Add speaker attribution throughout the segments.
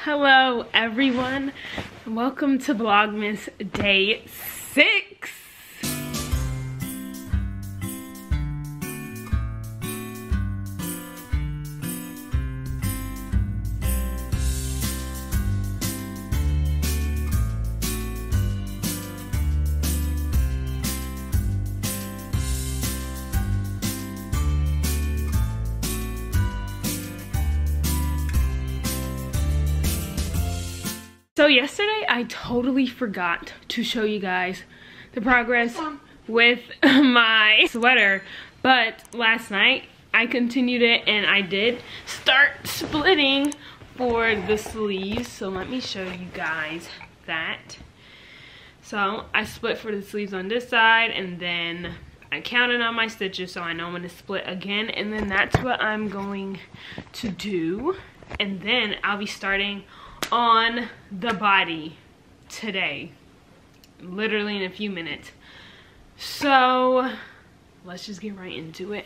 Speaker 1: Hello everyone, and welcome to Vlogmas day 6. So yesterday I totally forgot to show you guys the progress with my sweater, but last night I continued it and I did start splitting for the sleeves. So let me show you guys that. So I split for the sleeves on this side, and then I counted on my stitches so I know when to split again, and then that's what I'm going to do. And then I'll be starting on the body today, literally in a few minutes. So let's just get right into it.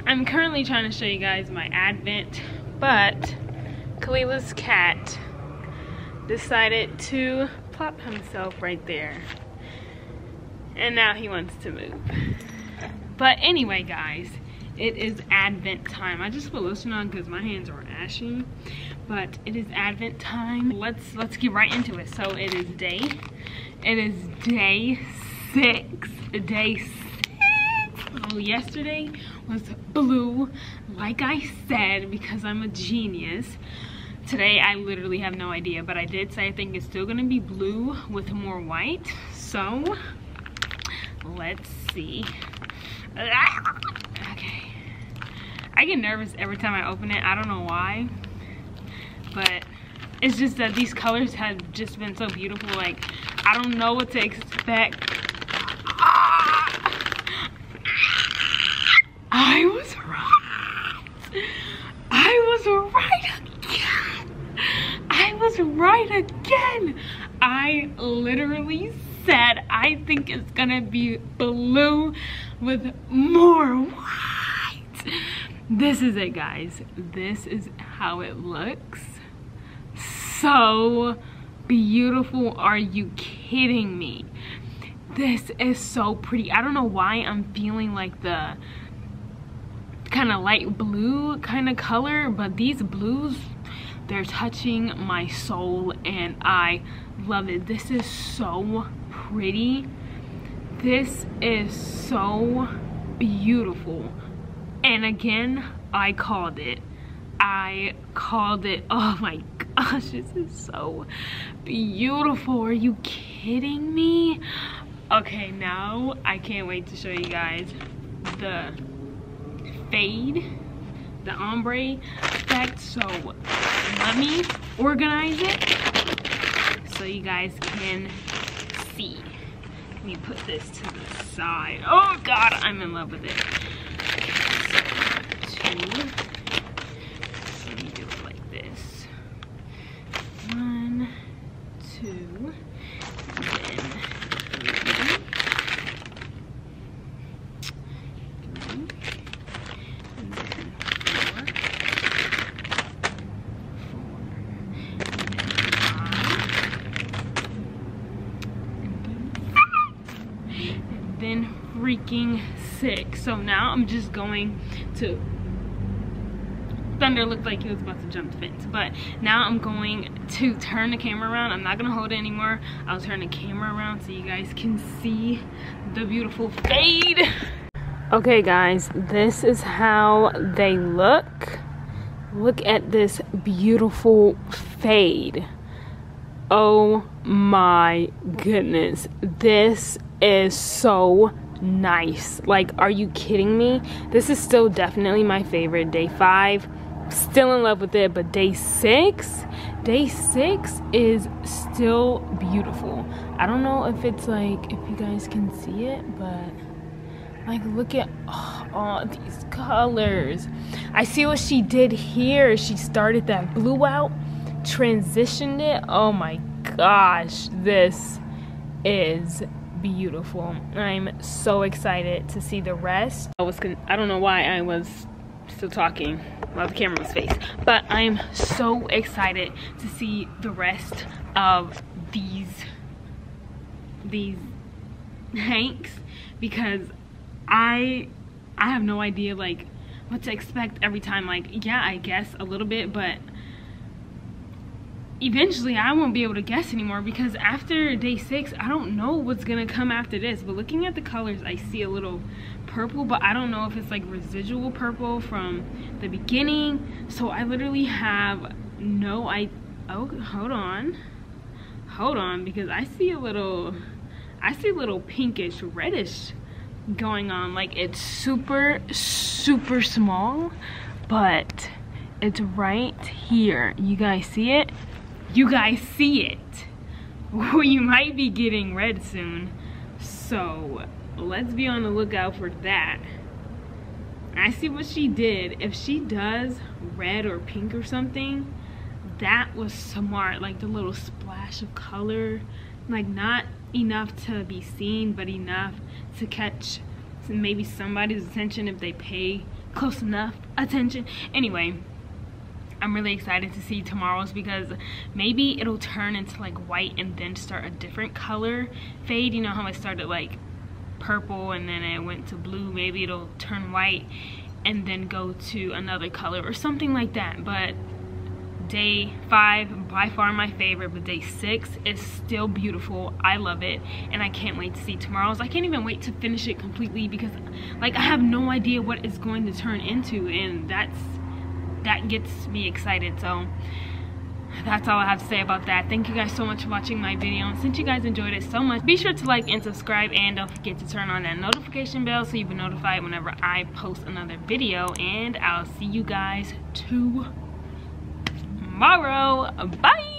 Speaker 1: I'm currently trying to show you guys my advent, but Kalila's cat decided to plop himself right there, and now he wants to move. But anyway guys, it is advent time. I just put lotion on because my hands are ashy, but it is advent time. Let's get right into it. So it is day 6. Oh, yesterday was blue, like I said, because I'm a genius. Today I literally have no idea, but I did say I think it's still gonna be blue with more white. So let's see. Okay, I get nervous every time I open it. I don't know why, but it's just that these colors have just been so beautiful. Like, I don't know what to expect. I was right. I was right again. I was right again. I literally said I think it's gonna be blue with more white. This is it, guys. This is how it looks. So beautiful. Are you kidding me? This is so pretty. I don't know why I'm feeling like the kind of light blue kind of color, but these blues, they're touching my soul and I love it. This is so pretty. This is so beautiful. And again, I called it. Oh my gosh, this is so beautiful. Are you kidding me? Okay, now I can't wait to show you guys the fade, the ombre effect. So let me organize it so you guys can see. Let me put this to the side. Oh god, I'm in love with it. Okay, so let me do it like this. 1, 2, then 3, and then 4, 5, and then freaking 6. So now I'm just going to, Thunder looked like he was about to jump the fence, but now I'm going to turn the camera around. I'm not gonna hold it anymore. I'll turn the camera around so you guys can see the beautiful fade. Okay guys, this is how they look. Look at this beautiful fade. Oh my goodness, this is so nice. Like, are you kidding me? This is still definitely my favorite. Day 5, still in love with it, but day 6 is still beautiful. I don't know if it's like, if you guys can see it, but like, look at all these colors. I see what she did here. She started that blue out, transitioned it. Oh my gosh, this is beautiful. I'm so excited to see the rest. I don't know why I was still talking while the camera was faced, but I'm so excited to see the rest of these hanks, because I have no idea like what to expect every time. Like, yeah, I guess a little bit, but eventually I won't be able to guess anymore, because after day 6 I don't know what's gonna come after this. But looking at the colors, I see a little purple, but I don't know if it's like residual purple from the beginning. So I literally have no idea. Oh, hold on, because I see a little pinkish reddish going on. Like, it's super small, but it's right here. You guys see it? You guys see it? Well, you might be getting red soon, so let's be on the lookout for that. I see what she did. If she does red or pink or something, that was smart. Like the little splash of color, like not enough to be seen, but enough to catch maybe somebody's attention if they pay close enough attention. Anyway, I'm really excited to see tomorrow's, because maybe it'll turn into like white and then start a different color fade. You know how it started like purple and then it went to blue? Maybe it'll turn white and then go to another color or something like that. But day 5, by far my favorite, but day 6 is still beautiful. I love it, and I can't wait to see tomorrow's. I can't even wait to finish it completely, because like I have no idea what it's going to turn into, and that gets me excited. So that's all I have to say about that. Thank you guys so much for watching my video, and since you guys enjoyed it so much, be sure to like and subscribe, and don't forget to turn on that notification bell so you'll be notified whenever I post another video. And I'll see you guys tomorrow. Bye.